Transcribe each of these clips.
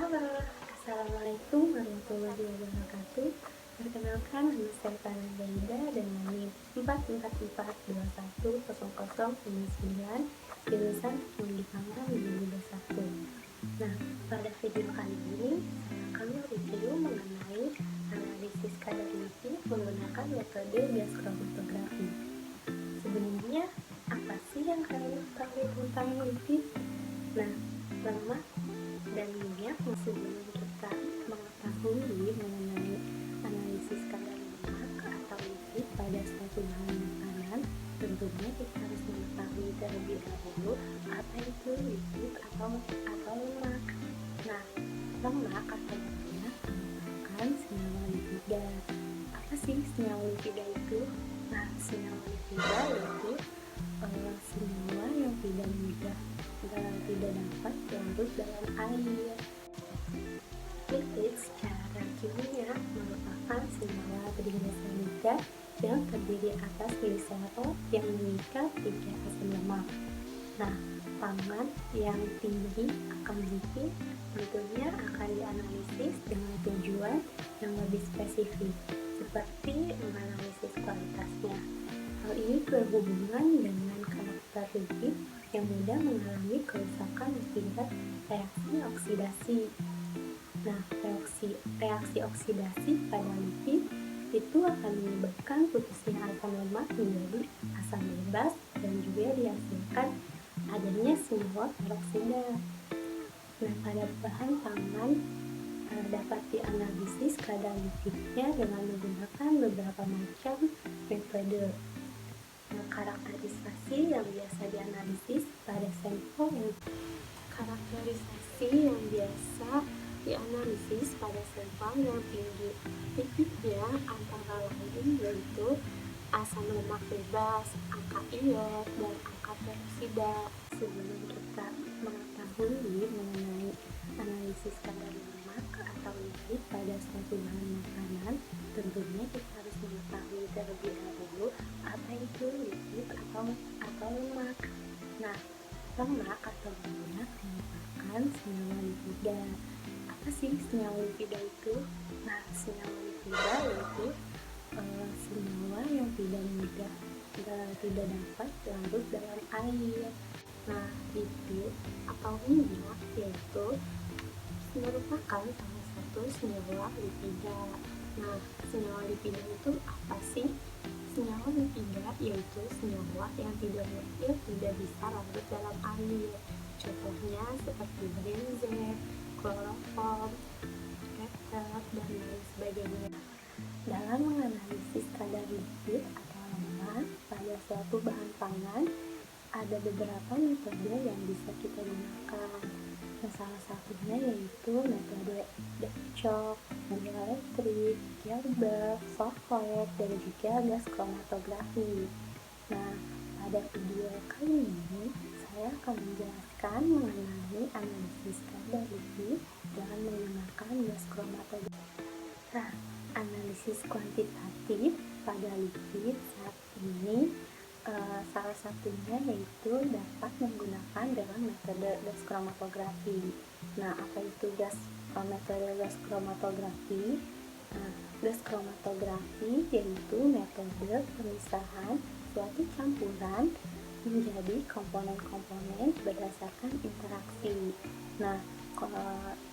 Halo, Assalamualaikum warahmatullahi wabarakatuh. Perkenalkan, nama saya Farida dengan NIM 444210009, jurusan Teknologi Pangan 2021. Nah, pada video kali ini saya akan mereview mengenai analisis kadar lipid menggunakan metode gas kromatografi. Sebenarnya apa sih yang kalian tahu tentang lipid? Nah, lemak dan minyak. Sebelum kita mengetahui mengenai analisis kadar lemak atau lipid pada suatu bahan makanan, tentunya kita harus mengetahui terlebih dahulu apa itu lipid atau lemak. Nah, lemak atau minyak merupakan senyawa lipida. Apa sih senyawa lipida itu? Nah, senyawa lipida yaitu senyawa yang tidak mudah dan tidak dapat larut dalam air. Lipid secara kimia merupakan senyawa trigliserida yang terdiri atas gliserol yang mengikat 3 asam lemak. Nah, pangan yang tinggi akan lipid tentunya akan dianalisis dengan tujuan yang lebih spesifik, seperti menganalisis kualitasnya. Hal ini berhubungan dengan karakter lipid yang mudah mengalami kerusakan akibat reaksi oksidasi. Nah, reaksi oksidasi pada lipid itu akan menyebabkan putusnya asam lemak menjadi asam bebas dan juga dihasilkan adanya senyawa peroksida. Nah, pada bahan pangan dapat dianalisis kadar lipidnya dengan menggunakan beberapa macam metode. Karakterisasi yang biasa dianalisis pada sampel yang tinggi lipidnya antara lain yaitu asam lemak bebas, angka iod, dan angka peroksida. Sebelum kita mengetahui mengenai analisis kadar lemak atau lipid pada suatu bahan makanan, tentunya kita harus mengetahui terlebih dahulu apa itu lipid atau lemak. Nah, lemak atau minyak merupakan senyawa lipida. Apa sih senyawa lipida itu? Nah, senyawa lipida yaitu senyawa yang tidak mudah dan tidak dapat larut dalam air. Nah, lipid atau minyak yaitu merupakan salah satu senyawa lipida. Nah, senyawa lipida itu apa sih? Senyawa lipida yaitu senyawa yang tidak bisa larut dalam air. Contohnya seperti benzen, kloroform, keter, dan lain sebagainya. Dalam menganalisis kadar lipid atau lemak pada suatu bahan pangan, ada beberapa metode yang bisa kita gunakan. Nah, salah satunya yaitu metode Debchok, dieletrik, Gerber, Soflet, dan juga gas kromatografi. Nah, pada video kali ini saya akan menjelaskan mengenai analisis kadar lipid dengan menggunakan gas kromatografi. Nah, analisis kuantitatif pada lipid saat ini salah satunya yaitu dapat menggunakan dengan metode gas kromatografi. Nah, apa itu metode gas kromatografi? Nah, gas kromatografi yaitu metode pemisahan suatu campuran menjadi komponen-komponen berdasarkan interaksi. Nah,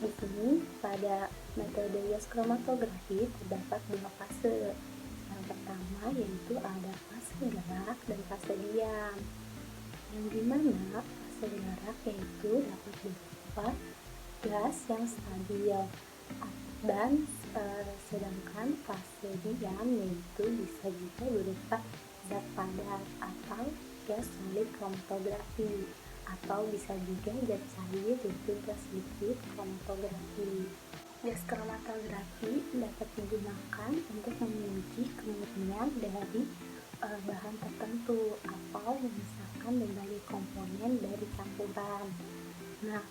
di sini pada metode gas kromatografi terdapat 2 fase. Yang pertama yaitu ada fase gerak dan fase diam. Yang dimana fase gerak yaitu dapat berupa gas yang stabil dan sedangkan fase diam yaitu bisa juga berupa zat padat atau gas solid kromatografi, atau bisa juga zat cair yaitu gas liquid kromatografi. Gas kromatografi dapat digunakan untuk menguji kemurnian dari bahan tertentu atau memisahkan berbagai komponen dari campuran. Nah,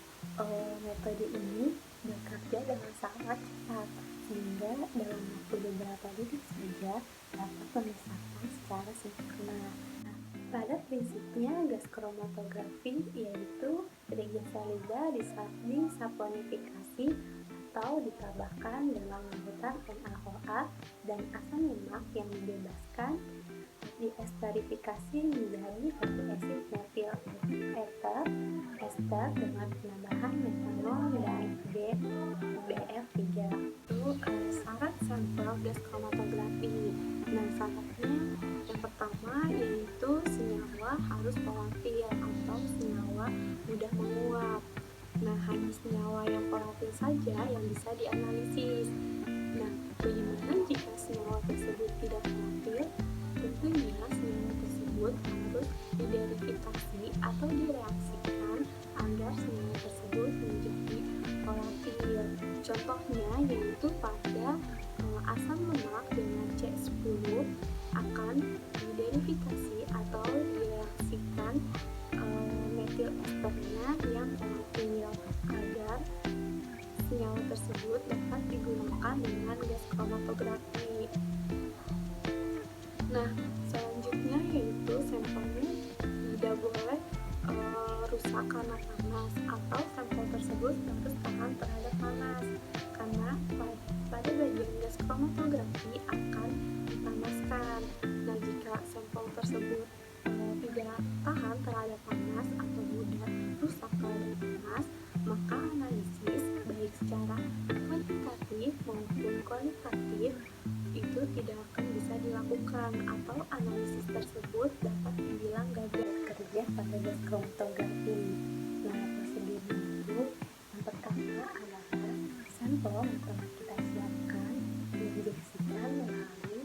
metode ini bekerja dengan sangat cepat sehingga dalam waktu beberapa detik saja dapat memisahkan secara sempurna. Pada prinsipnya gas kromatografi yaitu trigliserida cyanida disaponifikasi atau ditambahkan dalam larutan NaOH dan asam lemak yang dibebaskan diesterifikasi menjadi fatty acid methyl ester dengan penambahan metanol dan BF3. Itu syarat sampel gas kromatografi. Nah, syaratnya yang pertama yaitu senyawa harus volatil atau senyawa mudah menguap. Nah, hanya senyawa yang volatil saja yang bisa dianalisis. Nah, bagaimana jika senyawa tersebut tidak volatil? Tentunya senyawa tersebut harus diderivatasi atau direaksikan agar senyawa tersebut menjadi volatil. Contohnya yaitu pada asam lemak dengan C10 akan diderivatasi atau direaksikan metil esternya yang volatil agar senyawa tersebut dapat digunakan dengan gas kromatografi. Nah, selanjutnya yaitu sampelnya tidak boleh rusak karena panas atau sampel tersebut harus tahan terhadap panas karena pada bagian gas kromatografi akan dipanaskan. Nah, jika sampel tersebut tidak tahan terhadap panas atau mudah rusak terhadap panas, maka analisis baik secara kuantitatif maupun kualitatif itu tidak akan bisa dilakukan atau analisis tersebut dapat dibilang gagal kerja pada gas kromatografi. Nah, prosedurnya itu yang pertama adalah sampel yang telah kita siapkan diinjeksikan melalui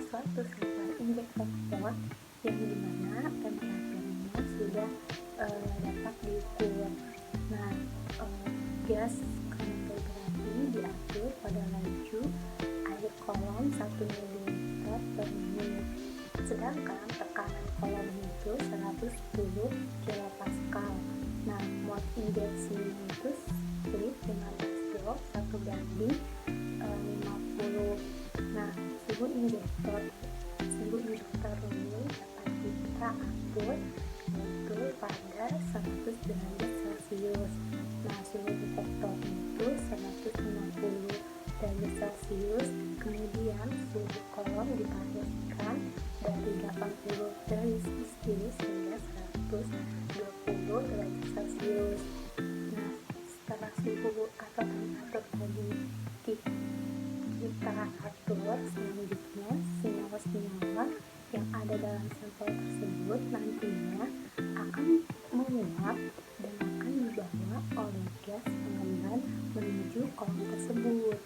suatu sampel injektor port yang dimana temperaturnya sudah dapat diukur. Nah, gas kromatografi diatur pada laju air kolom 1 ml per menit, sedangkan tekanan kolom itu 110 kPa. Nah, mode injeksinya itu split dengan rasio 1:50. Nah, suhu injektor ini dapat kita atur yaitu pada 100 derajat Celcius. Nah, suhu detektor itu 150 derajat Celcius. Kemudian suhu kolom dipanaskan dari 80 derajat Celcius hingga 120 derajat Celcius. Nah, setelah suhu atau temperatur tadi kita atur, selanjutnya senyawa-senyawa yang ada dalam sampel tersebut nantinya akan menguap dan akan dibawa oleh gas pengemban menuju kolom tersebut.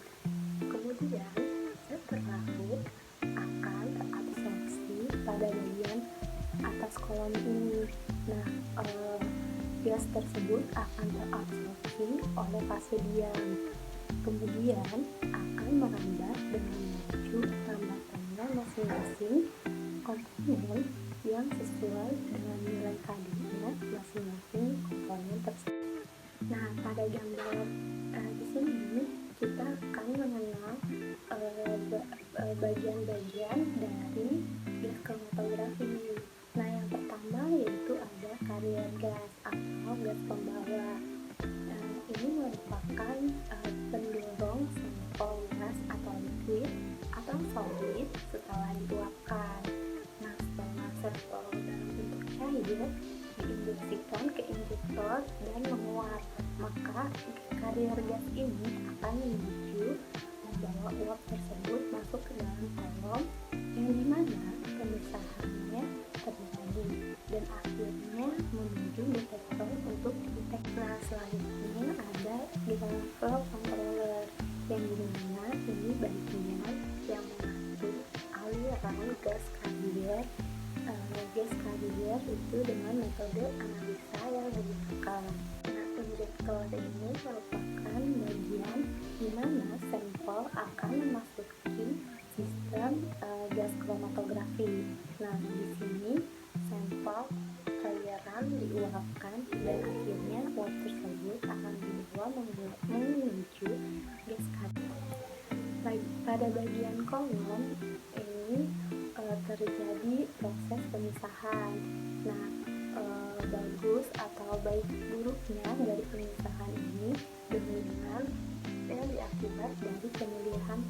Kemudian setelah itu akan terabsorpsi pada bagian atas kolom ini. Nah, gas tersebut akan terabsorpsi oleh fase diam. Kemudian akan merambat dengan laju rambatannya masing-masing komponen yang sesuai dengan nilai KD-nya masing-masing komponen tersebut. Nah, pada gambar di sini kita akan mengenal bagian-bagian dari gas kromatografi. Nah, yang pertama yaitu ada karier gas atau gas pembawa. Ini merupakan pendorong sampel gas atau liquid atau solid setelah dituangkan. Nah, setelah sampel dalam bentuk cair diinjeksikan ke injektor dan menguap, maka karier gas ini akan menuju membawa uap tersebut masuk ke dalam kolom yang dimana pemisahannya terjadi dan akhirnya menuju detektor untuk deteksi. Nah, selanjutnya ada gravity flow controller yang dimana ini bagian yang mengatur aliran gas karier itu dengan metode analisa yang digunakan. Nah, injektor ini merupakan bagian di mana sampel akan memasuki sistem gas kromatografi. Nah, di sini sampel cairan diuapkan dan akhirnya uap tersebut akan dibawa menuju gas karier. Pada bagian kolom ini terjadi proses pemisahan. Nah, bagus atau baik buruknya dari pemisahan ini dominan akibat dari pemilihan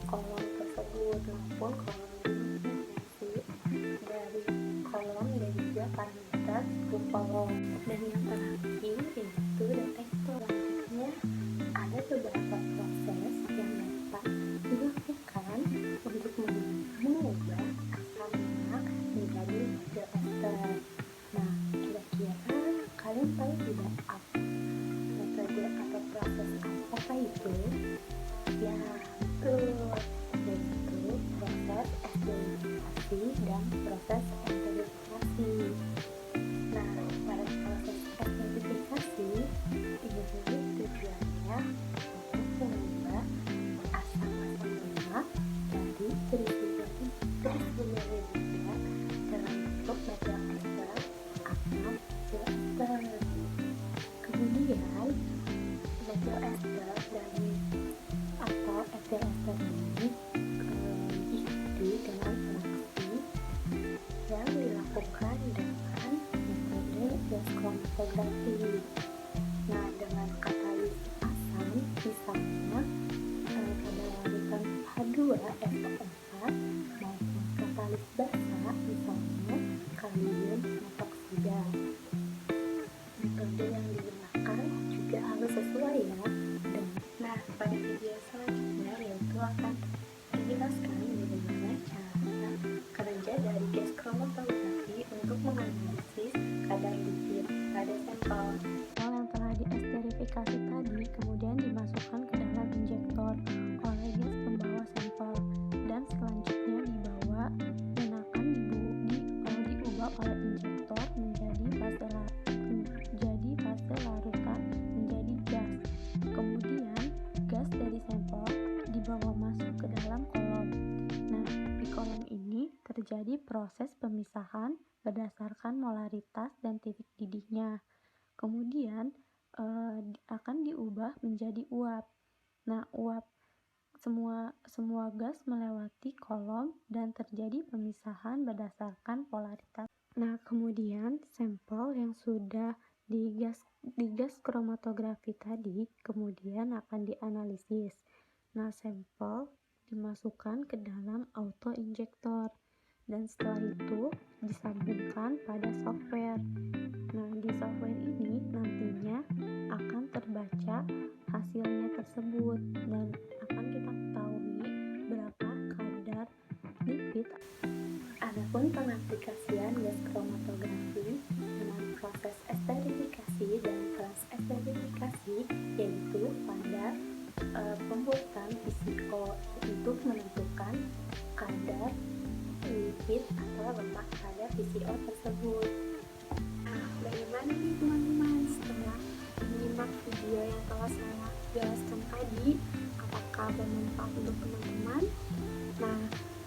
kolom tersebut maupun kolom dimensi dari kolom dan juga parameter kolom. Dan yang terakhir yaitu detektor. Selanjutnya ada beberapa proses yang dapat dilakukan untuk mengubah asam lemak menjadi radioester. Nah, kira-kira kalian tahu tidak metode atau proses apa itu? Ya, betul, yaitu proses esterifikasi dan proses enterifikasi. Nah, pada proses esterifikasi ini tujuannya untuk mengubah asam-asam lemak dari terisolia dalam bentuk radioester atau radioester. Kemudian radioester dari atau radioester ini diikuti dengan reaksi yang dilakukan dengan metode gas kromatografi. Nah, dengan katalis asam misalnya pada larutan H2SO4 maupun katalis basa misalnya kalium metoksida. Metode yang digunakan juga harus sesuai ya. Nah, pada video selanjutnya yaitu akan dijelaskan bagaimana cara kerja dari gas kromatografi untuk menganalisis kadar lipid pada sampel. Yang telah diesterifikasi tadi kemudian dimasukkan ke dalam injektor oleh gas pembawa sampel dan selanjutnya dibawa dan akan diubah oleh injektor menjadi fase larutan menjadi gas. Kemudian gas dari sampel dibawa masuk ke dalam kolom. Nah, di kolom ini terjadi proses pemisahan berdasarkan molaritas dan titik didihnya. Kemudian akan diubah menjadi uap. Nah, uap semua gas melewati kolom dan terjadi pemisahan berdasarkan polaritas. Nah, kemudian sampel yang sudah di gas kromatografi tadi kemudian akan dianalisis. Nah, sampel dimasukkan ke dalam auto injektor dan setelah itu disambungkan pada software. Nah, di software ini nantinya akan terbaca hasilnya tersebut dan akan kita ketahui berapa kadar lipid. Adapun pengaplikasian gas kromatografi dengan proses esterifikasi dan transesterifikasi yaitu pada pembuatan VCO untuk menentukan kadar lipid atau lemak pada VCO tersebut. Nah, bagaimana nih teman-teman setelah menyimak video yang telah saya jelaskan tadi? Apakah bermanfaat untuk teman-teman? Nah,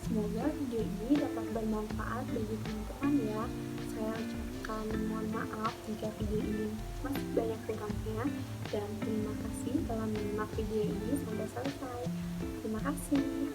semoga video ini dapat bermanfaat bagi teman-teman ya. Saya ucapkan mohon maaf jika video ini masih banyak kurangnya dan terima kasih telah menyimak video ini sampai selesai. Terima kasih.